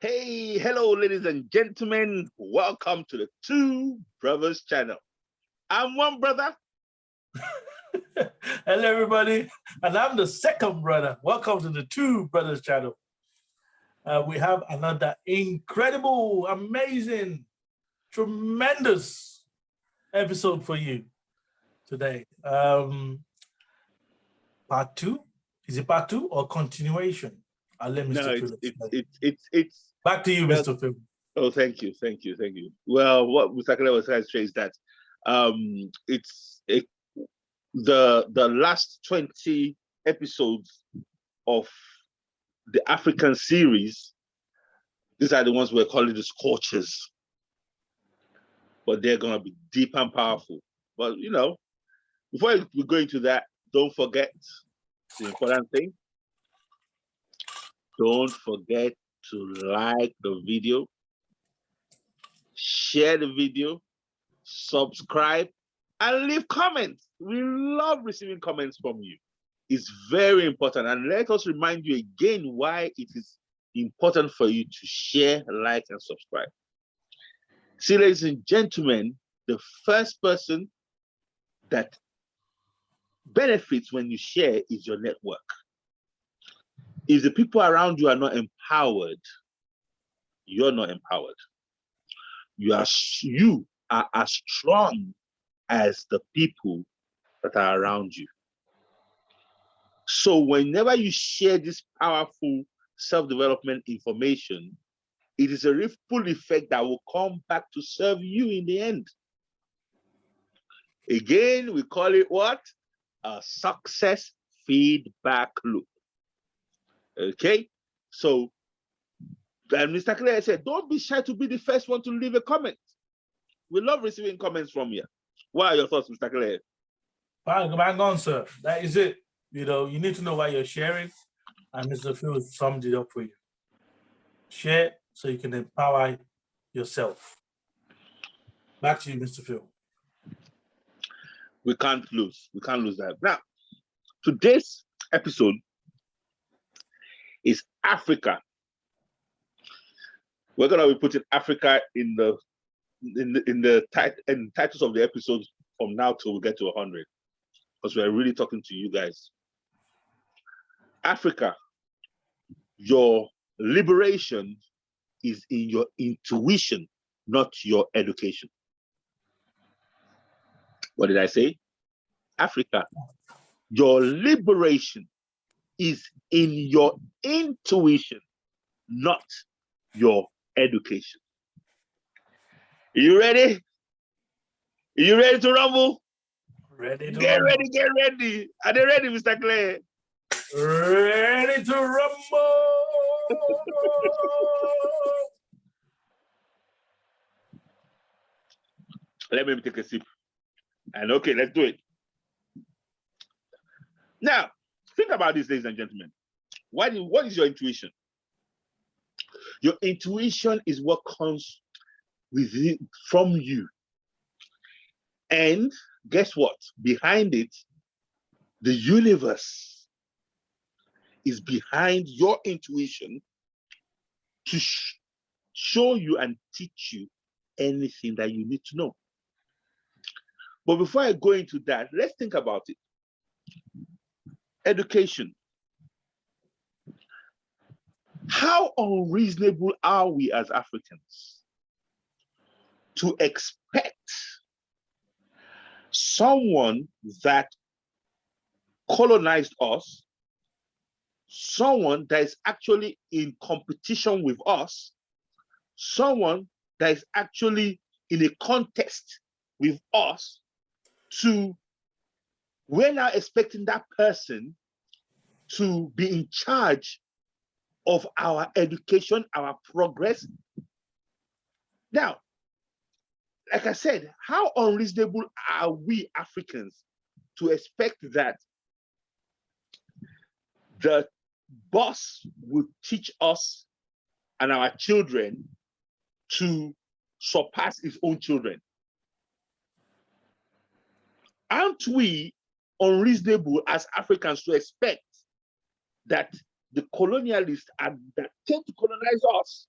Hey, hello, ladies and gentlemen. Welcome to the Two Brothers channel. I'm one brother. Hello, everybody. And I'm the second brother. Welcome to the Two Brothers channel. We have another incredible, amazing, tremendous episode for you today. Part two? Is it part two or continuation? I'll let Mr. Phil explain. It's back to you, Mr. Phil. Oh, thank you. Well, what Mr. Kale was trying to say is that the last 20 episodes of the African series, these are the ones we're calling the scorchers. But they're gonna be deep and powerful. But you know, before we go into that, don't forget the important thing. Don't forget to like the video, share the video, subscribe, and leave comments. We love receiving comments from you. It's very important. And let us remind you again why it is important for you to share, like, and subscribe. See, ladies and gentlemen, the first person that benefits when you share is your network. If the people around you are not empowered, you're not empowered. You are as strong as the people that are around you. So whenever you share this powerful self-development information, it is a ripple effect that will come back to serve you in the end. Again, we call it what? A success feedback loop. Okay? So, and Mr. Clare said, don't be shy to be the first one to leave a comment. We love receiving comments from you. What are your thoughts, Mr. Clare? Bang on, sir. That is it. You know, you need to know why you're sharing, and Mr. Phil summed it up for you. Share so you can empower yourself. Back to you, Mr. Phil. We can't lose. We can't lose that. Now, today's episode is Africa. We're gonna be putting Africa in the titles of the episodes from now till we get to 100, because we're really talking to you guys. Africa, your liberation is in your intuition, not your education. What did I say? Africa, your liberation is in your intuition, not your education. Are you ready? Are you ready to rumble? Get ready. Are they ready, Mr. Clay? Ready to rumble. Let me take a sip. And okay, let's do it. Now, think about this, ladies and gentlemen. What is your intuition? Your intuition is what comes from you. And guess what? Behind it, the universe is behind your intuition to show you and teach you anything that you need to know. But before I go into that, let's think about it. Education. How unreasonable are we as Africans to expect someone that colonized us, someone that is actually in competition with us, someone that is actually in a contest with us, we're now expecting that person to be in charge of our education, our progress. Now, like I said, how unreasonable are we Africans to expect that the boss would teach us and our children to surpass his own children? Aren't we unreasonable as Africans to expect that the colonialists that came to colonize us,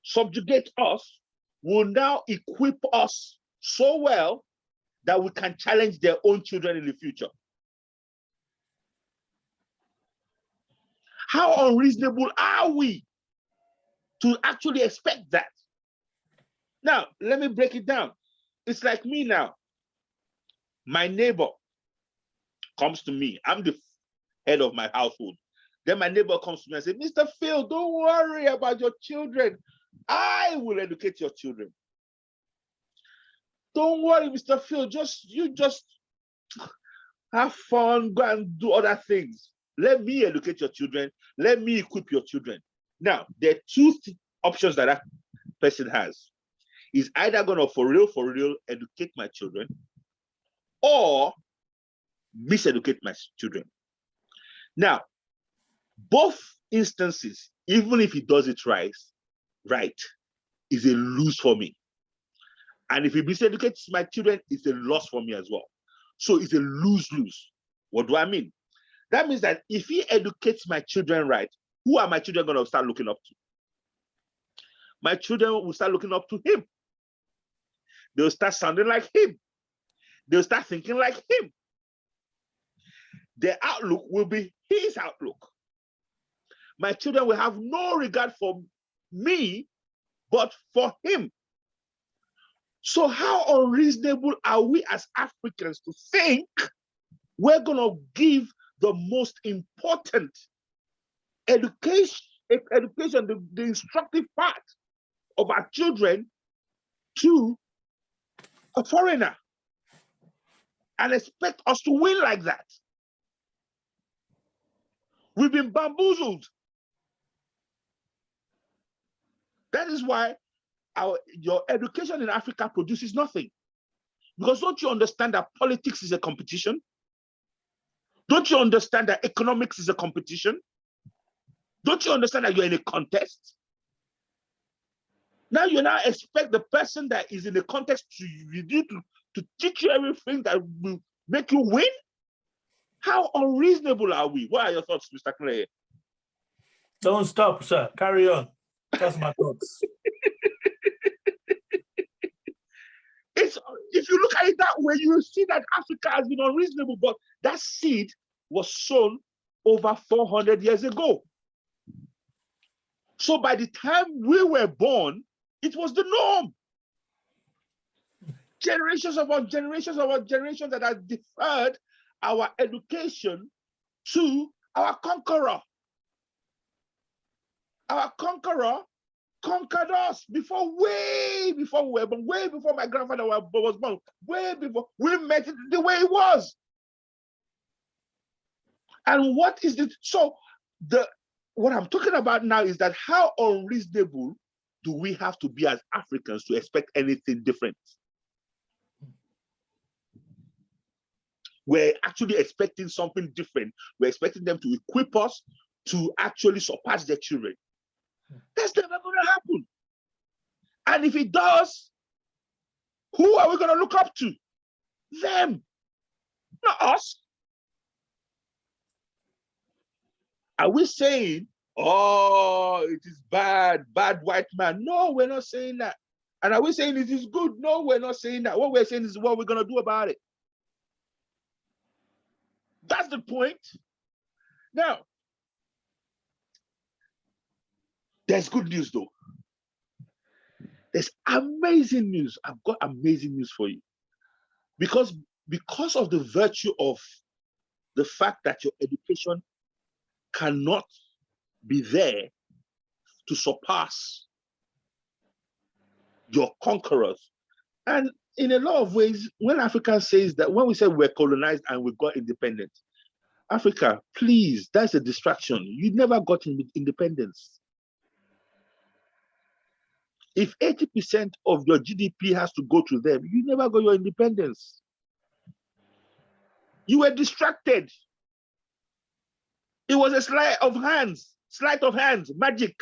subjugate us, will now equip us so well that we can challenge their own children in the future. How unreasonable are we to actually expect that? Now, let me break it down. It's like me now. My neighbor comes to me. I'm the head of my household. Then my neighbor comes to me and says, Mr. Phil, don't worry about your children. I will educate your children. Don't worry, Mr. Phil, you just have fun, go and do other things. Let me educate your children. Let me equip your children. Now, there are two options that person has. He's either going to, for real, educate my children, or miseducate my children. Now, both instances, even if he does it right, is a lose for me. And if he miseducates my children, it's a loss for me as well. So it's a lose-lose. What do I mean? That means that if he educates my children right, who are my children going to start looking up to? My children will start looking up to him. They'll start sounding like him. They'll start thinking like him. Their outlook will be his outlook. My children will have no regard for me, but for him. So how unreasonable are we as Africans to think we're going to give the most important education, the instructive part of our children to a foreigner and expect us to win like that? We've been bamboozled. That is why your education in Africa produces nothing. Because don't you understand that politics is a competition? Don't you understand that economics is a competition? Don't you understand that you're in a contest? Now you expect the person that is in the contest to teach you everything that will make you win? How unreasonable are we? What are your thoughts, Mr. Clay? Don't stop, sir. Carry on. That's my thoughts. If you look at it that way, you will see that Africa has been unreasonable, but that seed was sown over 400 years ago. So by the time we were born, it was the norm. Generations of our generations that have deferred our education to our conqueror. Our conqueror conquered us way before we were born, way before my grandfather was born, way before we met it the way it was. And what is it? So what I'm talking about now is that how unreasonable do we have to be as Africans to expect anything different? We're actually expecting something different. We're expecting them to equip us to actually surpass their children. That's never going to happen. And if it does, who are we going to look up to? Them, not us. Are we saying, oh, it is bad white man? No, we're not saying that. And are we saying it is good? No, we're not saying that. What we're saying is what we're going to do about it. That's the point. Now, there's good news though. There's amazing news. I've got amazing news for you. Because of the virtue of the fact that your education cannot be there to surpass your conquerors. And in a lot of ways, when Africa says that, when we say we're colonized and we got independence, Africa, please, that's a distraction. You never got independence. If 80% of your GDP has to go to them, you never got your independence. You were distracted. It was a sleight of hands, magic.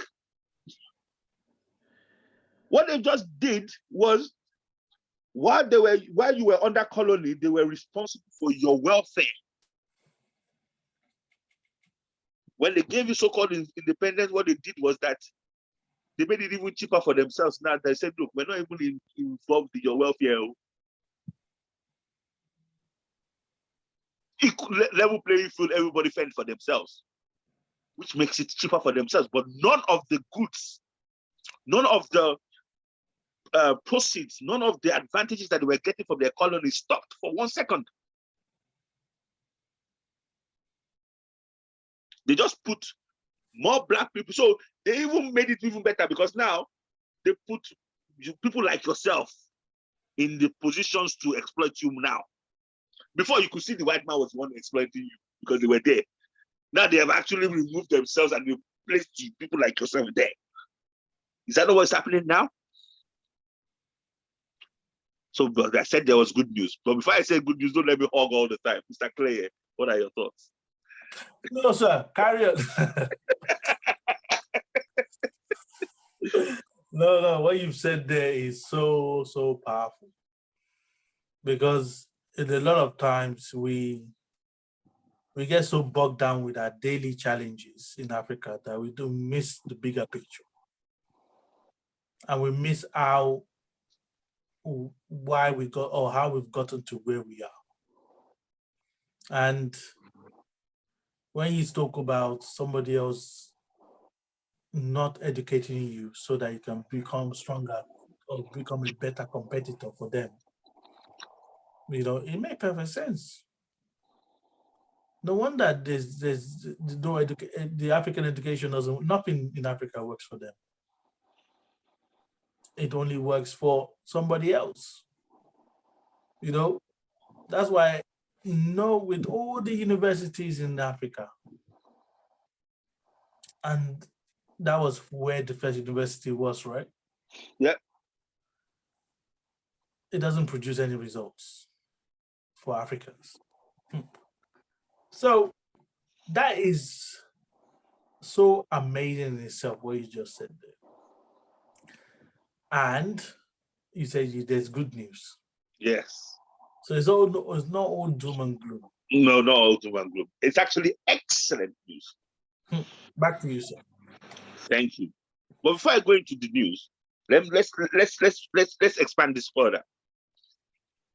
What they just did was, while you were under colony, they were responsible for your welfare. When they gave you so-called independence, what they did was that they made it even cheaper for themselves. Now they said, look, we're not even involved in your welfare. Level playing field, everybody fend for themselves, which makes it cheaper for themselves. But none of the goods, none of the proceeds, none of the advantages that they were getting from their colony stopped for 1 second. They just put more black people. So they even made it even better, because now they put people like yourself in the positions to exploit you now. Before, you could see the white man was the one exploiting you because they were there. Now they have actually removed themselves and they placed people like yourself there. Is that not what's happening now? So, but I said there was good news. But before I say good news, don't let me hog all the time. Mr. Clay, what are your thoughts? No, sir. Carry on. No. What you've said there is so powerful, because in a lot of times we get so bogged down with our daily challenges in Africa that we do miss the bigger picture, and we miss why we got, or how we've gotten to where we are. And when you talk about somebody else not educating you so that you can become stronger or become a better competitor for them, it makes perfect sense. No wonder there's no the African education nothing in Africa works for them. It only works for somebody else. That's why, with all the universities in Africa, and that was where the first university was, right? Yeah. It doesn't produce any results for Africans. So that is so amazing in itself, what you just said there. And you said there's good news. Yes. So it's not all doom and gloom. No, not all doom and gloom. It's actually excellent news. Back to you, sir. Thank you. But before I go into the news, let's expand this further.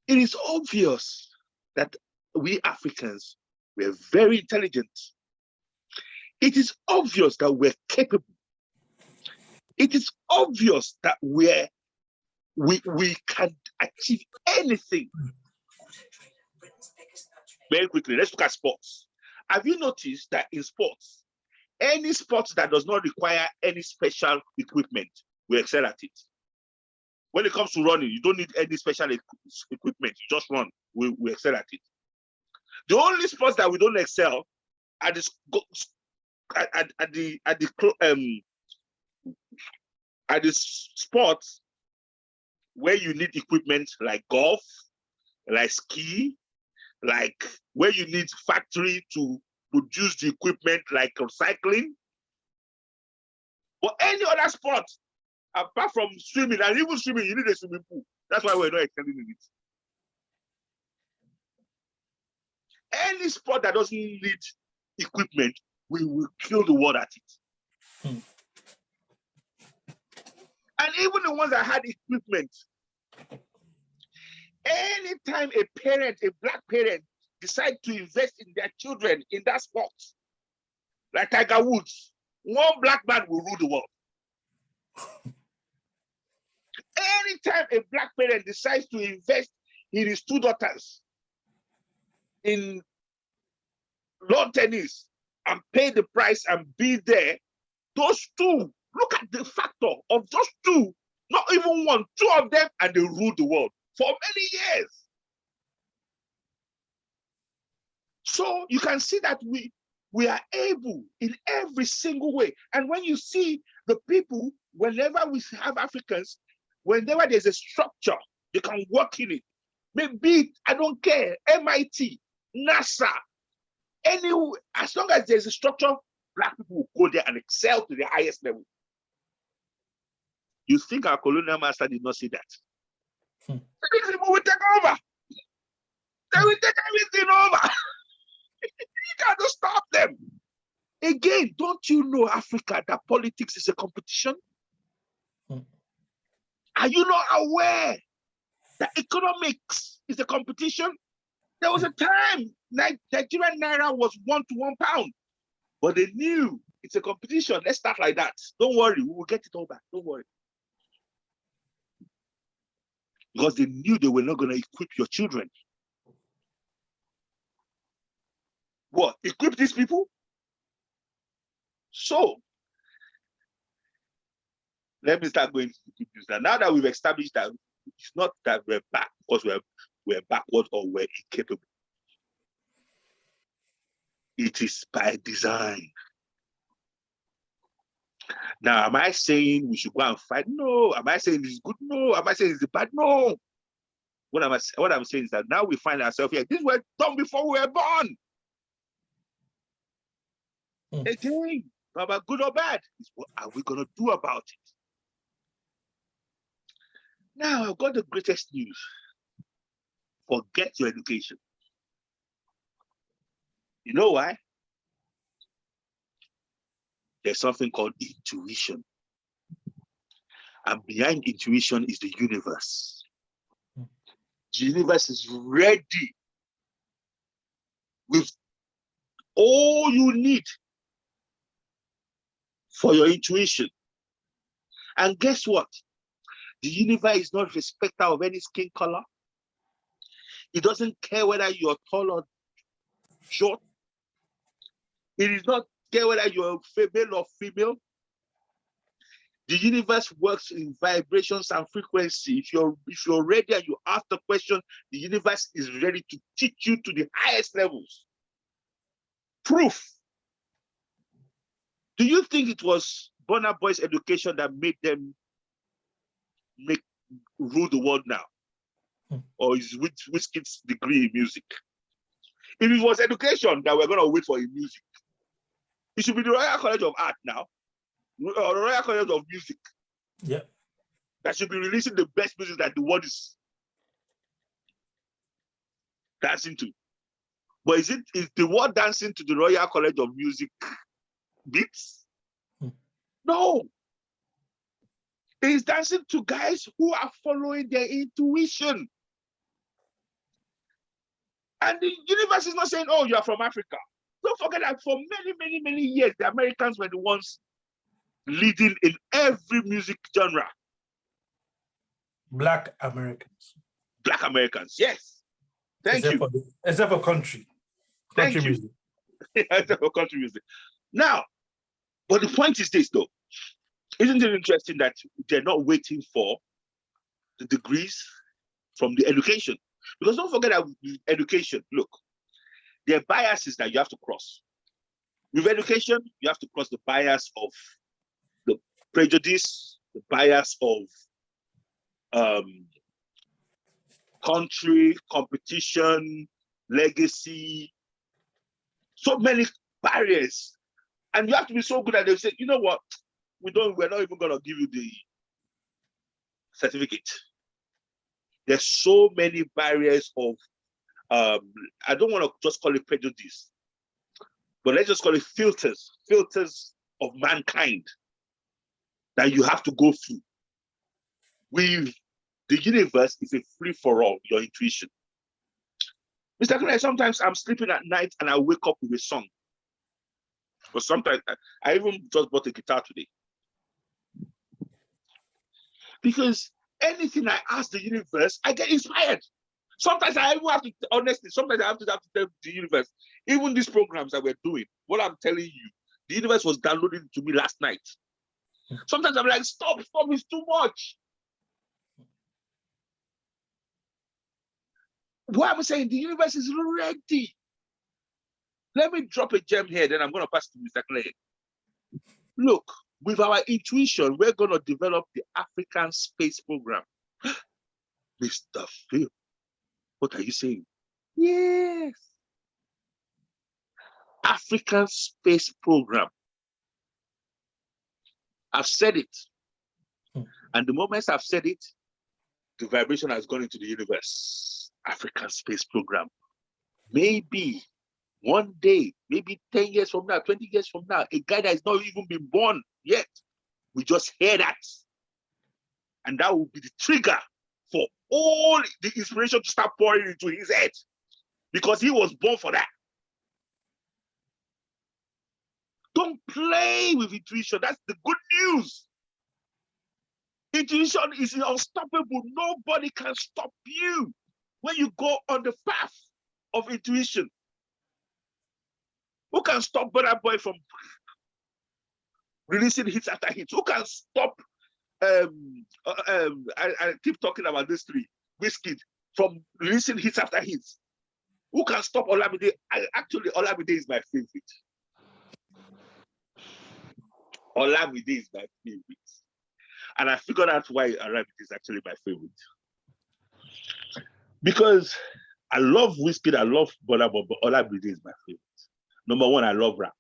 It is obvious that we Africans, we're very intelligent. It is obvious that we're capable. It is obvious that we can achieve anything. Very quickly, let's look at sports. Have you noticed that in sports, any sport that does not require any special equipment, we excel at it? When it comes to running, you don't need any special equipment. You just run. We excel at it. The only sports that we don't excel are the sports where you need equipment, like golf, like ski, like where you need factory to produce the equipment, like cycling. But any other sport, apart from swimming, and even swimming, you need a swimming pool. That's why we're not excelling in it. Any sport that doesn't need equipment, we will kill the world at it. And even the ones that had equipment, anytime a black parent, decide to invest in their children in that sport, like Tiger Woods, one black man will rule the world. Anytime a black parent decides to invest in his two daughters in lawn tennis and pay the price and be there, those two, look at the factor of those two, not even one, two of them, and they rule the world for many years. So you can see that we are able in every single way. And when you see the people, whenever we have Africans, whenever there's a structure, they can work in it. Maybe, I don't care, MIT, NASA, anywhere, as long as there's a structure, black people will go there and excel to the highest level. You think our colonial master did not see that? These people will take over. They will take everything over. You can't stop them. Again, don't you know, Africa, that politics is a competition? Are you not aware that economics is a competition? There was a time Nigerian naira was 1 to 1 pound, but they knew it's a competition. Let's start like that. Don't worry, we will get it all back. Don't worry. Because they knew they were not going to equip your children. What? Equip these people? So, let me start going to equip this. Now that we've established that it's not that we're back because we're backward or we're incapable. It is by design. Now, am I saying we should go and fight? No. Am I saying it's good? No. Am I saying it's bad? No. What I'm saying is that now we find ourselves here. This was done before we were born. Again, about good or bad, what are we going to do about it? Now, I've got the greatest news. Forget your education. You know why? There's something called intuition. And behind intuition is the universe. The universe is ready with all you need for your intuition. And guess what? The universe is not a respecter of any skin color. It doesn't care whether you're tall or short. It is not care whether you're male or female. The universe works in vibrations and frequency. If you're ready and you ask the question, the universe is ready to teach you to the highest levels. Proof. Do you think it was Burna Boy's education that made them rule the world now? Or is Wizkid's degree in music? If it was education that we're going to wait for in music, it should be the Royal College of Art now, or the Royal College of Music. Yeah. That should be releasing the best music that the world is dancing to. But is the world dancing to the Royal College of Music beats? No. It is dancing to guys who are following their intuition. And the universe is not saying, oh, you are from Africa. Don't forget that for many, many, many years, the Americans were the ones leading in every music genre. Black Americans. Black Americans, yes. Thank you. Except for country. Country music. Except for country music. Now, but the point is this, though. Isn't it interesting that they're not waiting for the degrees from the education? Because don't forget that with education, look, there are biases that you have to cross. With education, you have to cross the bias of the prejudice, the bias of country, competition, legacy, so many barriers. And you have to be so good that they say, you know what, we're not even going to give you the certificate. There's so many barriers of, I don't want to just call it prejudice, but let's just call it filters of mankind that you have to go through. With the universe, is a free-for-all, your intuition. Mr. Colonised, sometimes I'm sleeping at night and I wake up with a song. But sometimes, I even just bought a guitar today. Because anything I ask the universe, I get inspired. Sometimes I even have to, honestly, sometimes I have to tell the universe, even these programs that we're doing, what I'm telling you, the universe was downloading to me last night. Sometimes I'm like, stop, it's too much. What I'm saying, the universe is ready. Let me drop a gem here, then I'm going to pass to Mr. Clay. Look, with our intuition, we're going to develop the African space program. Mr. Phil, what are you saying? Yes. African space program. I've said it. And the moment I've said it, the vibration has gone into the universe. African space program. Maybe One day, maybe 10 years from now, 20 years from now, a guy that has not even been born yet, we just hear that. And that will be the trigger for all the inspiration to start pouring into his head, because he was born for that. Don't play with intuition. That's the good news. Intuition is unstoppable. Nobody can stop you when you go on the path of intuition. Who can stop Burna Boy from releasing hits after hits? Who can stop I keep talking about this three, Wizkid, from releasing hits after hits? Who can stop Olamide? Actually, Olamide is my favorite. Olamide is my favorite. And I figured out why Olamide is actually my favorite. Because I love Wizkid, I love Burna Boy, but Olamide is my favorite. Number one, I love rap.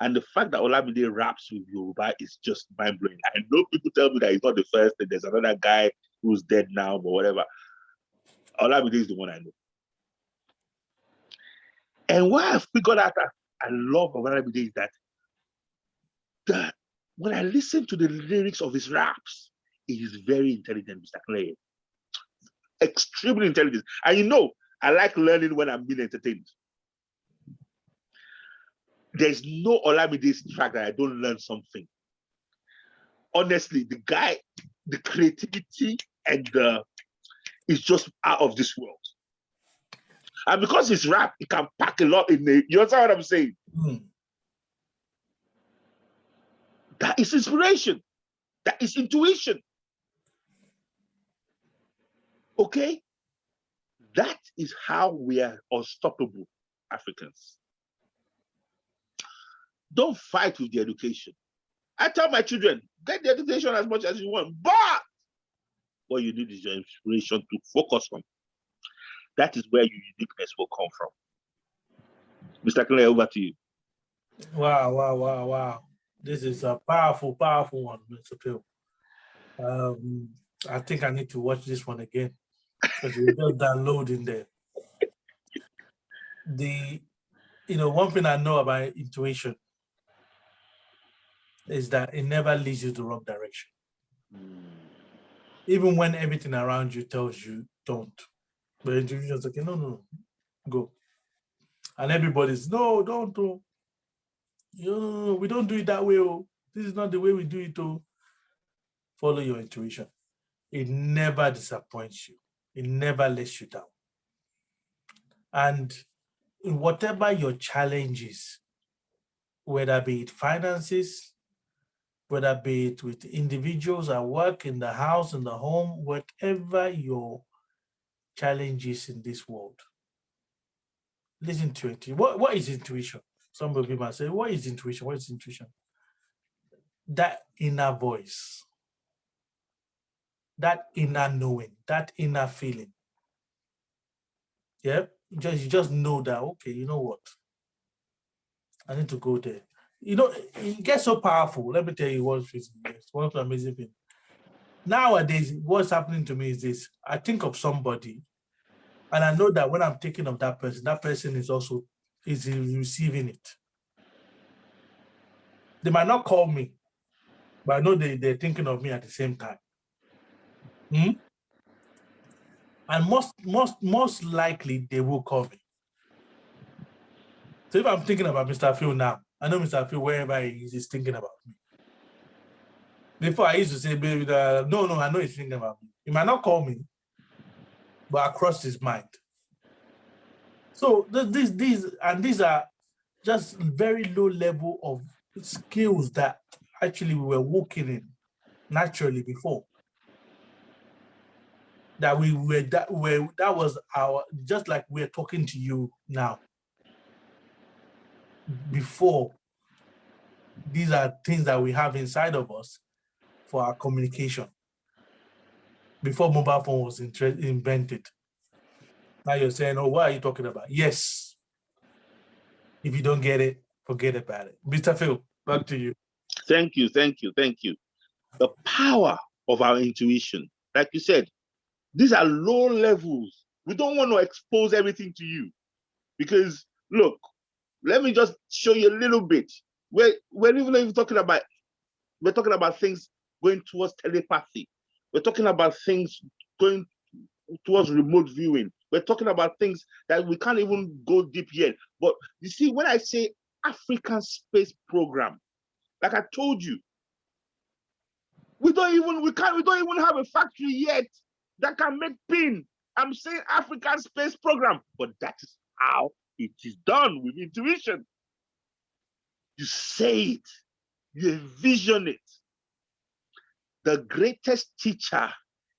And the fact that Olamide raps with Yoruba is just mind-blowing. I know people tell me that he's not the first, and there's another guy who's dead now, but whatever. Olamide is the one I know. And why I figured out that I love Olamide is that when I listen to the lyrics of his raps, he is very intelligent, Mr. Clay. Extremely intelligent. And you know, I like learning when I'm being entertained. There's no Olamide's track that I don't learn something. Honestly, the guy, the creativity and is just out of this world. And because it's rap, it can pack a lot in it. You understand what I'm saying? That is inspiration. That is intuition. Okay? That is how we are unstoppable Africans. Don't fight with the education. I tell my children, get the education as much as you want, but what you need is your inspiration to focus on. That is where your uniqueness will come from. Mr. Clay, over to you. Wow. This is a powerful one, Mr. Phil. I think I need to watch this one again, because you're just downloading there. One thing I know about intuition is that it never leads you the wrong direction. Even when everything around you tells you don't. But intuition is okay, no, go. And everybody's, no, don't do. No, we don't do it that way. Oh. This is not the way we do it. Oh. Follow your intuition. It never disappoints you. It never lets you down. And in whatever your challenge is, whether be it finances, whether be it with individuals at work, in the house, in the home, whatever your challenge is in this world, listen to it. What is intuition? Some of you might say, what is intuition? What is intuition? That inner voice, that inner knowing, that inner feeling. Yeah, you just know that, okay, you know what? I need to go there. It gets so powerful. Let me tell you one of the amazing things. Nowadays, what's happening to me is this. I think of somebody, and I know that when I'm thinking of that person is also receiving it. They might not call me, but I know they're thinking of me at the same time. And most likely they will call me. So if I'm thinking about Mr. Phil now, I know Mr. Phil, wherever he is, he's thinking about me. Before I used to say, baby, no, I know he's thinking about me. He might not call me, but across his mind. So these are just very low level of skills that actually we were working in naturally before. That was our, just like we're talking to you now. Before, these are things that we have inside of us for our communication. Before mobile phone was invented. Now you're saying, oh, what are you talking about? Yes. If you don't get it, forget about it. Mr. Phil, back to you. Thank you. The power of our intuition. Like you said, these are low levels. We don't want to expose everything to you, because Look, let me just show you a little bit. We're even talking about, we're talking about things going towards telepathy. We're talking about things going towards remote viewing. We're talking about things that we can't even go deep yet. But you see, when I say African space program, like I told you, we don't even have a factory yet that can make pin. I'm saying African space program, but that is how it is done with intuition. You say it, you envision it. The greatest teacher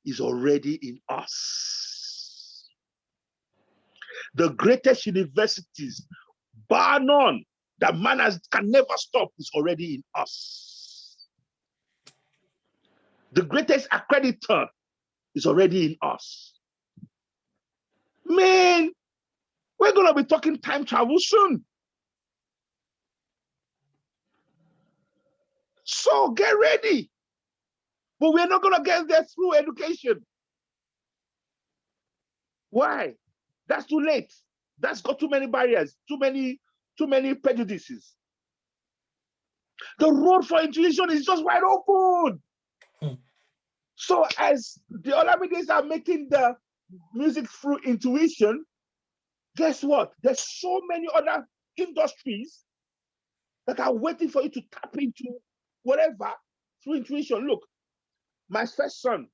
is already in us. The greatest universities, bar none, that man can never stop, is already in us. The greatest accreditor is already in us. Man, we're going to be talking time travel soon. So get ready. But we're not going to get there through education. Why? That's too late. That's got too many barriers, too many prejudices. The road for intuition is just wide open. So as the Olamides are making the music through intuition, guess what? There's so many other industries that are waiting for you to tap into whatever through intuition. Look, my first son,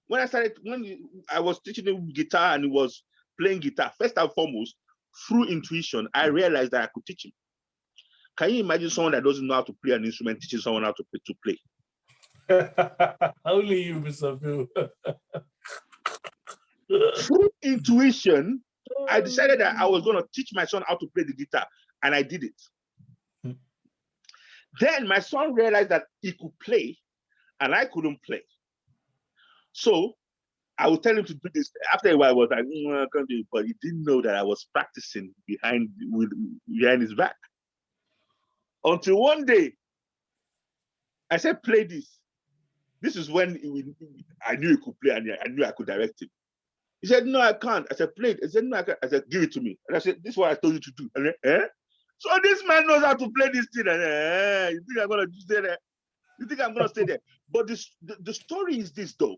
when I was teaching him guitar and he was playing guitar, first and foremost, through intuition, I realized that I could teach him. Can you imagine someone that doesn't know how to play an instrument teaching someone how to play? Only you, Mr. Phil. Through intuition, I decided that I was going to teach my son how to play the guitar, and I did it. Then my son realized that he could play, and I couldn't play. So I would tell him to do this. After a while, I was like, I can't do it. But he didn't know that I was practicing behind his back. Until one day, I said, play this. This is when I knew he could play, and I knew I could direct him. He said, no, I can't. I said, play it. He said, no, I can't. I said, give it to me. And I said, this is what I told you to do. And then, so this man knows how to play this thing. And, you think I'm going to stay there? You think I'm going to stay there? But the story is this, though.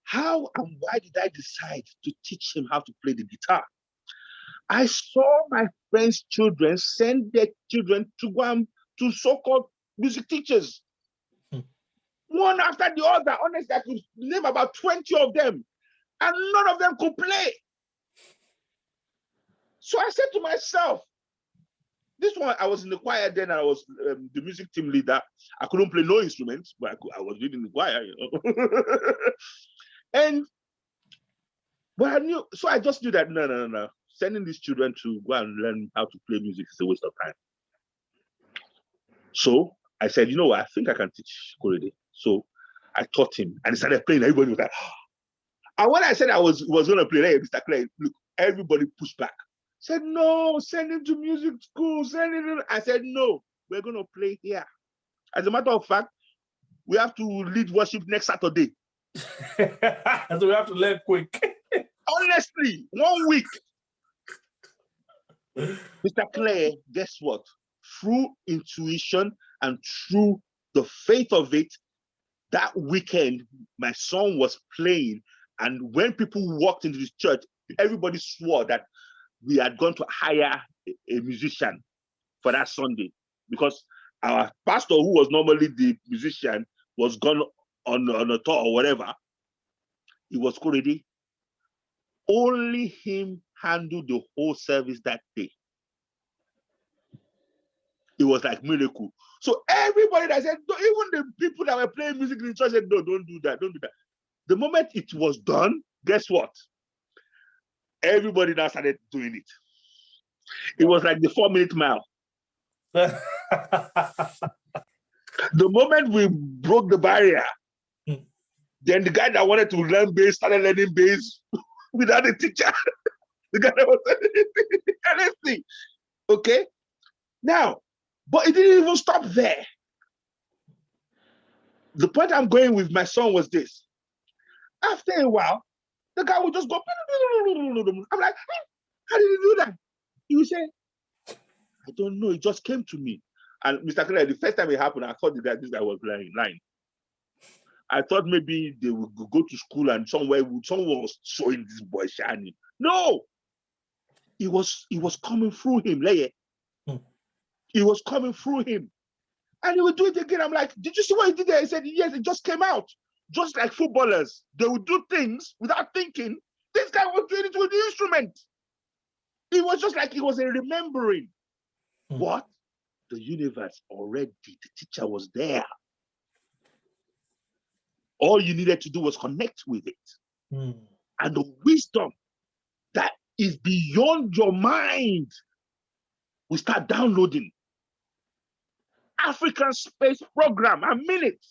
How and why did I decide to teach him how to play the guitar? I saw my friends' children send their children to go to so-called music teachers. One after the other. Honestly, I could name about 20 of them. And none of them could play. So I said to myself, this one, I was in the choir then, and I was the music team leader. I couldn't play no instruments, but I was leading the choir. But I knew, so I just knew that no. Sending these children to go and learn how to play music is a waste of time. So I said, you know what, I think I can teach Korede. So I taught him, and he started playing. Everybody was like, and when I said I was going to play, hey, Mr. Clay, look, everybody pushed back. Said, no, send him to music school. Send him. I said, no, we're going to play here. As a matter of fact, we have to lead worship next Saturday. So we have to learn quick. Honestly, 1 week. Mr. Clay, guess what? Through intuition and through the faith of it, that weekend, my son was playing. And when people walked into this church, everybody swore that we had gone to hire a musician for that Sunday, because our pastor, who was normally the musician, was gone on a tour or whatever. He was already. Only him handled the whole service that day. It was like miracle. So everybody that said, even the people that were playing music in the church said, no, don't do that, don't do that. The moment it was done, guess what? Everybody now started doing it. It was like the 4-minute mile. The moment we broke the barrier, then the guy that wanted to learn bass started learning bass without a teacher. The guy that was anything. Okay? Now, but it didn't even stop there. The point I'm going with my son was this. After a while, the guy would just go. I'm like, how did you do that? He will say, I don't know, it just came to me. And Mr. Clare, the first time it happened, I thought that this guy was lying. I thought maybe they would go to school and someone was showing this boy shining. No, it was coming through him. It was coming through him. And he would do it again. I'm like, did you see what he did there? He said, yes, it just came out. Just like footballers, they would do things without thinking. This guy was doing it with the instrument. It was just like he was remembering. What? The universe already, the teacher was there. All you needed to do was connect with it. And the wisdom that is beyond your mind will start downloading. African Space Program, I mean it.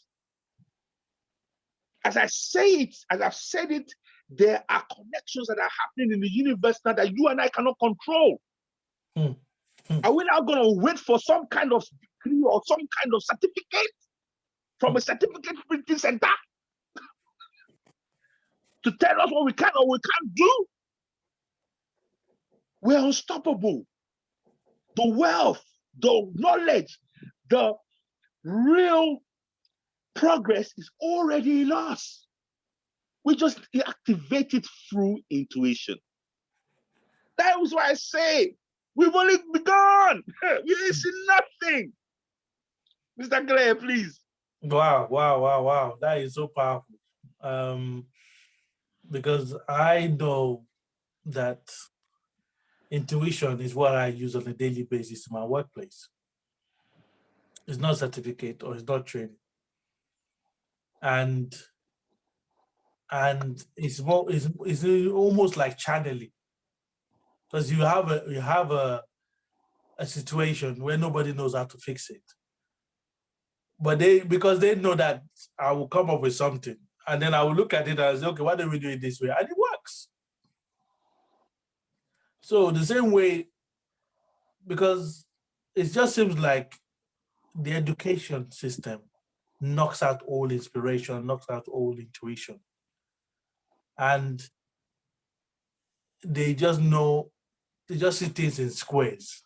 As I say it, as I've said it, there are connections that are happening in the universe now that you and I cannot control. Are we now going to wait for some kind of degree or some kind of certificate from a certificate printing center to tell us what we can or we can't do? We're unstoppable. The wealth, the knowledge, the real progress is already in us. We just activate it through intuition. That is why I say we've only begun. We see nothing. Mr. Clare, please. Wow. That is so powerful. Because I know that intuition is what I use on a daily basis in my workplace. It's not certificate or it's not training. And it's almost like channeling. Because you have a situation where nobody knows how to fix it. But because they know that I will come up with something, and then I will look at it and say, okay, why don't we do it this way? And it works. So the same way, because it just seems like the education system knocks out all inspiration, knocks out all intuition. And they just see things in squares.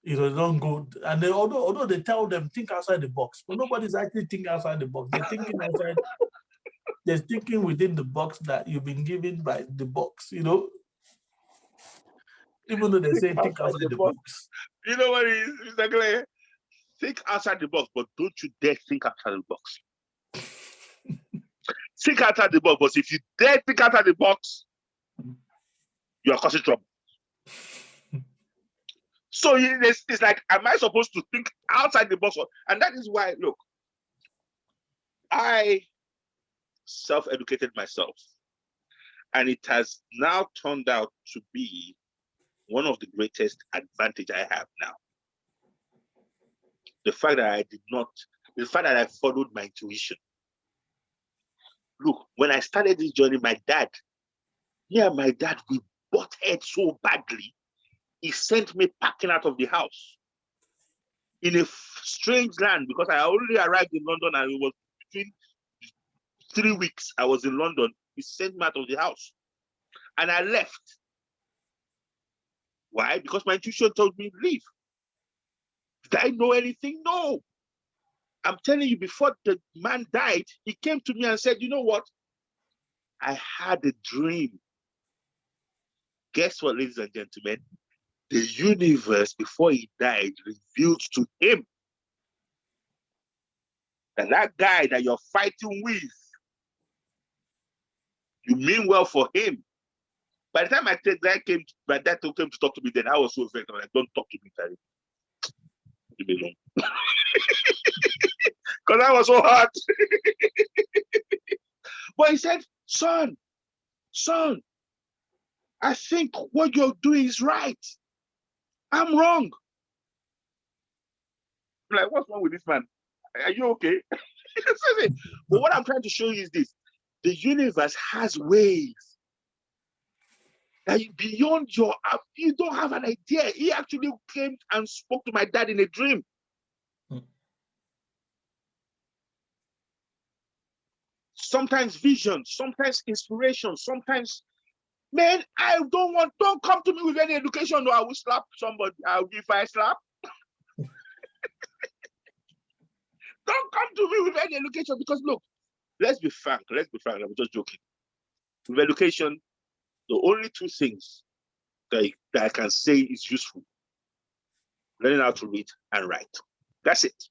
They don't go, and although they tell them think outside the box, but nobody's actually thinking outside the box. They're thinking outside. They're thinking within the box that you've been given by the box. Even though they say think outside the box. You know what it is, Mr. Clare? Think outside the box, but don't you dare think outside the box. Think outside the box, but if you dare think outside the box, you are causing trouble. So it's like, am I supposed to think outside the box? And that is why, look, I self-educated myself, and it has now turned out to be one of the greatest advantage I have now. The fact that I followed my intuition. Look, when I started this journey, my dad, we butt heads so badly, he sent me packing out of the house in a strange land, because I only arrived in London and it was between 3 weeks I was in London. He sent me out of the house and I left. Why? Because my intuition told me leave. Did I know anything? No. I'm telling you, before the man died, he came to me and said, you know what? I had a dream. Guess what, ladies and gentlemen? The universe, before he died, revealed to him that guy that you're fighting with, you mean well for him. By the time my dad came to talk to me, then I was so afraid. I'm like, don't talk to me, Terry. Leave me alone. Because I was so hurt. But he said, son, I think what you're doing is right. I'm wrong. I'm like, what's wrong with this man? Are you okay? But what I'm trying to show you is this. The universe has ways that beyond you don't have an idea. He actually came and spoke to my dad in a dream. Sometimes vision, sometimes inspiration, sometimes Man, don't come to me with any education or I will slap somebody. If I slap, don't come to me with any education because look, let's be frank, I'm just joking. With education, the only two things that I can say is useful: learning how to read and write. That's it.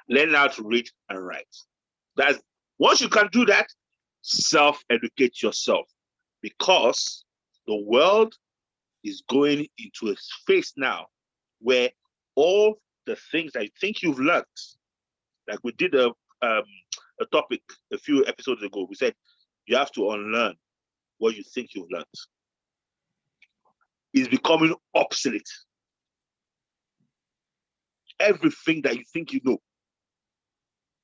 Learn how to read and write. That's once you can do that, self-educate yourself, because the world is going into a phase now where all the things that you think you've learned, like we did a topic a few episodes ago, we said you have to unlearn what you think you've learned. Is becoming obsolete. Everything that you think you know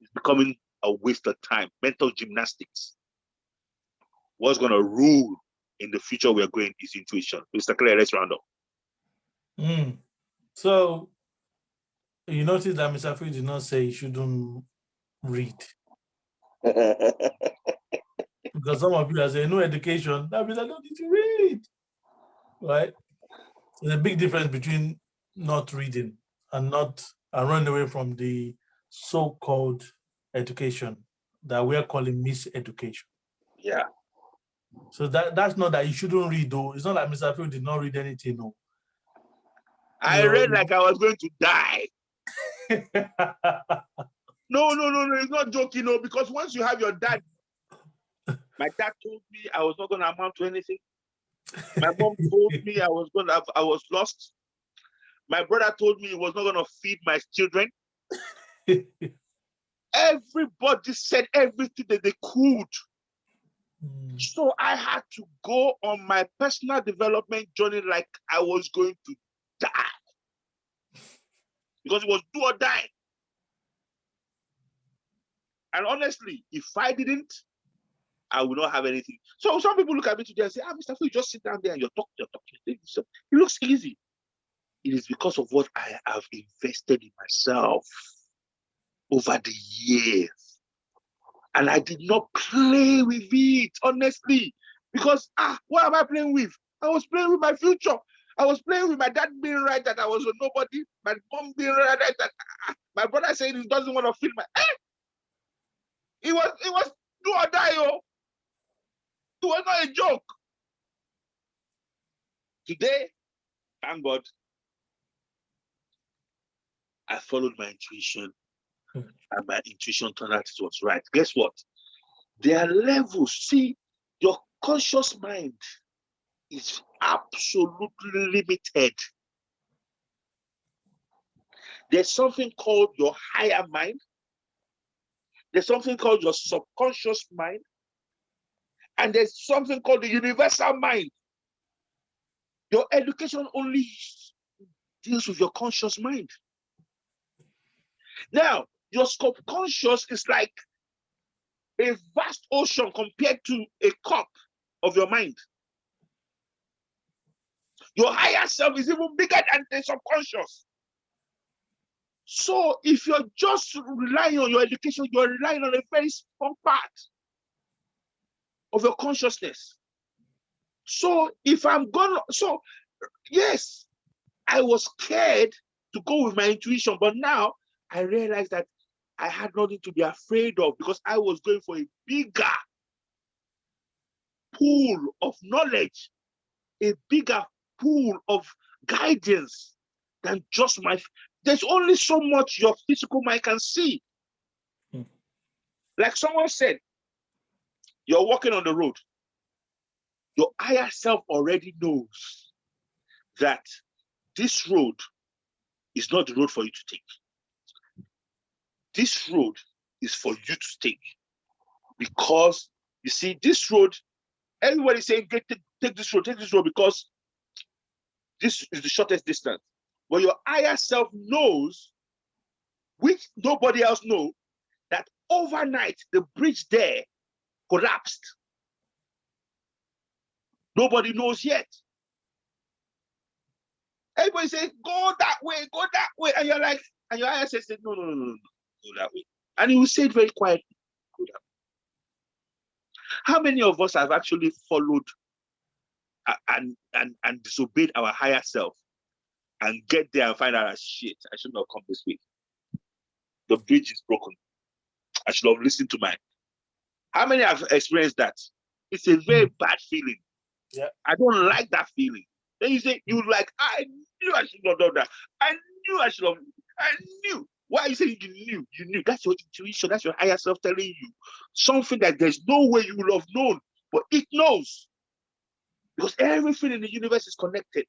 is becoming a waste of time. Mental gymnastics. What's going to rule in the future we're going is intuition. Mr. Claire, let's round up. So you notice that Mr. Free did not say you shouldn't read. Because some of you are saying no education, that means I don't need to read. Right? There's a big difference between not reading and running away from the so-called education that we're calling miseducation. Yeah. So that's not that you shouldn't read, though. It's not like Mr. Phil did not read anything, no. I read like I was going to die. No, it's not joking, no, because once you have your dad, my dad told me I was not going to amount to anything. My mom told me I was lost. My brother told me he was not going to feed my children. Everybody said everything that they could. So I had to go on my personal development journey like I was going to die. Because it was do or die. And honestly, if I didn't, I would not have anything. So some people look at me today and say, Mr. Phil, just sit down there and you're talking. It looks easy. It is because of what I have invested in myself over the years. And I did not play with it, honestly. Because, what am I playing with? I was playing with my future. I was playing with my dad being right that I was a nobody. My mom being right that my brother saying he doesn't want to feed my... It was do or die, oh. It was not a joke. Today, thank God, I followed my intuition. And my intuition turned out it was right. Guess what? There are levels. See, your conscious mind is absolutely limited. There's something called your higher mind. There's something called your subconscious mind. And there's something called the universal mind. Your education only deals with your conscious mind. Now, your subconscious is like a vast ocean compared to a cup of your mind. Your higher self is even bigger than the subconscious. So if you're just relying on your education, you're relying on a very small part of your consciousness. So yes, I was scared to go with my intuition, but now I realized that I had nothing to be afraid of because I was going for a bigger pool of knowledge, a bigger pool of guidance than just there's only so much your physical mind can see. Like someone said, you're walking on the road. Your higher self already knows that this road is not the road for you to take. This road is for you to take. Because, you see, this road, everybody's saying, take this road because this is the shortest distance. But your higher self knows, which nobody else knows, that overnight the bridge there collapsed. Nobody knows yet. Everybody says, go that way. And you're like, and your higher self says, no, go that way. And he will say it very quietly, go that way. How many of us have actually followed and disobeyed our higher self and get there and find out, shit, I should not come this way. The bridge is broken. I should have listened to mine. How many have experienced that? It's a very bad feeling. Yeah. I don't like that feeling. Then you say, you like, I knew I should not have done that. I knew I should have, I knew. Why are you saying you knew? You knew. That's your intuition. That's your higher self telling you something that there's no way you will have known, but it knows. Because everything in the universe is connected.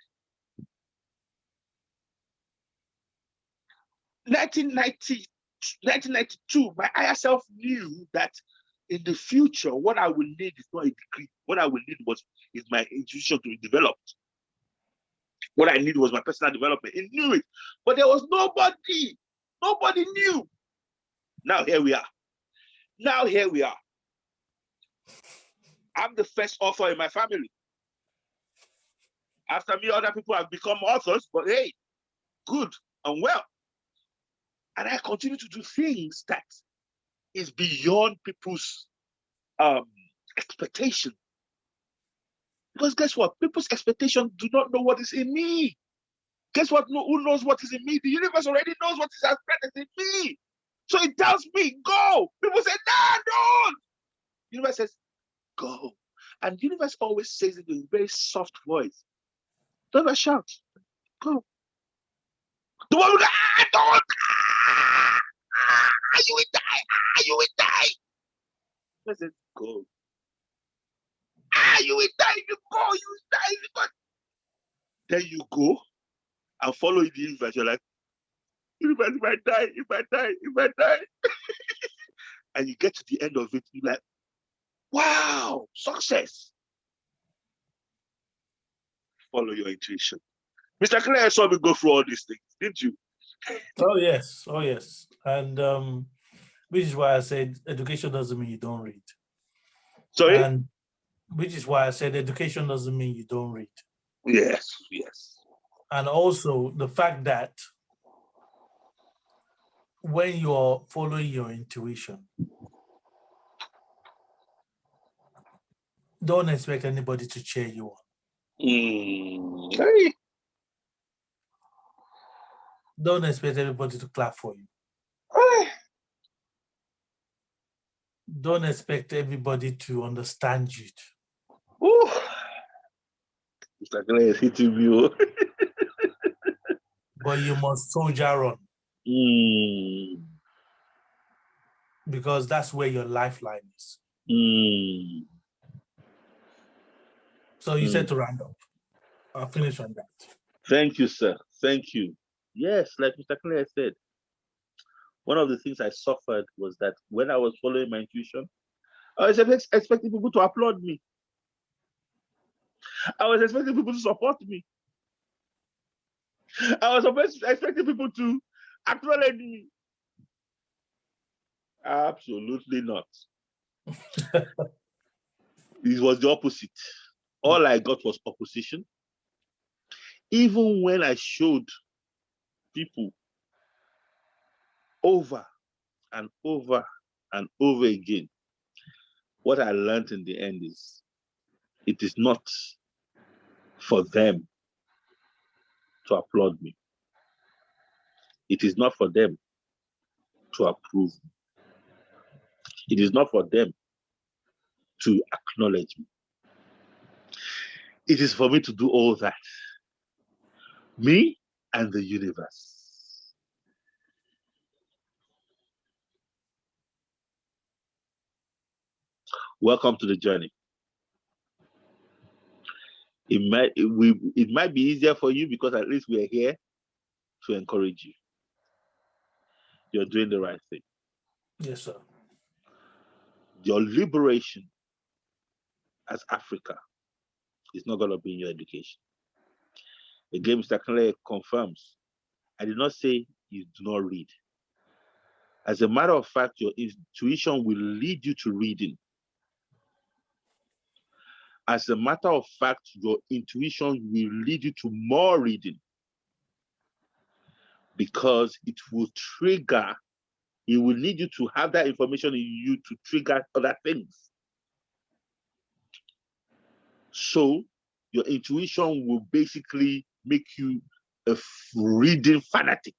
1992, my higher self knew that in the future, what I will need is not a degree. What I will need is my intuition to be developed. What I need was my personal development. He knew it, but there was nobody. Nobody knew. Now here we are. Now here we are. I'm the first author in my family. After me, other people have become authors, but hey, good and well. And I continue to do things that is beyond people's expectation. Because guess what? People's expectation do not know what is in me. Guess what? Who knows what is in me? The universe already knows what is in me. So it tells me, go. People say, nah, don't. The universe says, go. And the universe always says it in a very soft voice. Don't ever shout. Go. The one who goes, don't. You will die. You will die. I said, go. You will die if you go. You will die if you go. Then you go and follow the universe. You're like, universe, if I die, if I die, if I die. And you get to the end of it, you're like, wow, success. Follow your intuition. Mr. Clare saw me go through all these things, didn't you? Oh, yes. Oh, yes. And which is why I said education doesn't mean you don't read. Sorry? And which is why I said education doesn't mean you don't read. Yes, yes. And also the fact that when you're following your intuition, don't expect anybody to cheer you on. Hey. Don't expect everybody to clap for you. Hey. Don't expect everybody to understand you. Ooh. Mr. Clare is hitting me. But you must soldier on. Because that's where your lifeline is. So you said to round up. I'll finish on that. Thank you, sir. Thank you. Yes, like Mr. Clare said, one of the things I suffered was that when I was following my intuition, I was expecting people to applaud me. I was expecting people to support me. I was expecting people to acknowledge me. Absolutely not. It was the opposite. All I got was opposition. Even when I showed people over and over and over again, what I learned in the end is it is not for them to applaud me. It is not for them to approve me. It is not for them to acknowledge me. It is for me to do all that. Me and the universe. Welcome to the journey. It might be easier for you because at least we are here to encourage you. You're doing the right thing. Yes, sir. Your liberation as Africa is not going to be in your education. Again, Mr. Clare confirms, I did not say you do not read. As a matter of fact, your intuition will lead you to reading. As a matter of fact, your intuition will lead you to more reading because it will trigger, it will need you to have that information in you to trigger other things. So your intuition will basically make you a reading fanatic.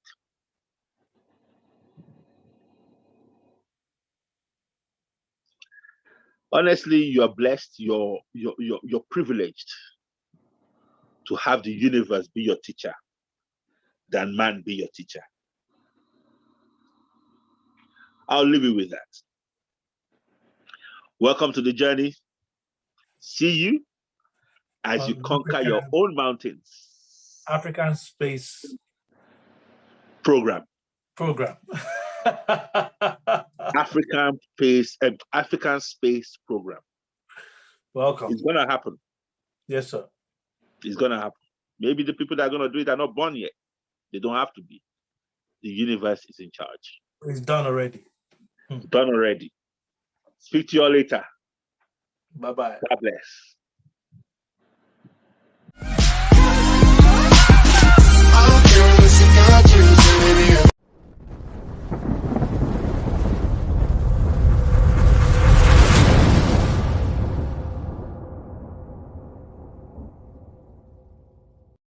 Honestly, you are blessed, you're privileged to have the universe be your teacher than man be your teacher. I'll leave you with that. Welcome to the journey. See you as you conquer your own mountains. African Space Program. African Space Program. Welcome. It's gonna happen. Yes, sir. It's gonna happen. Maybe the people that are gonna do it are not born yet. They don't have to be. The universe is in charge. It's done already. Done already. Speak to you all later. Bye-bye. God bless.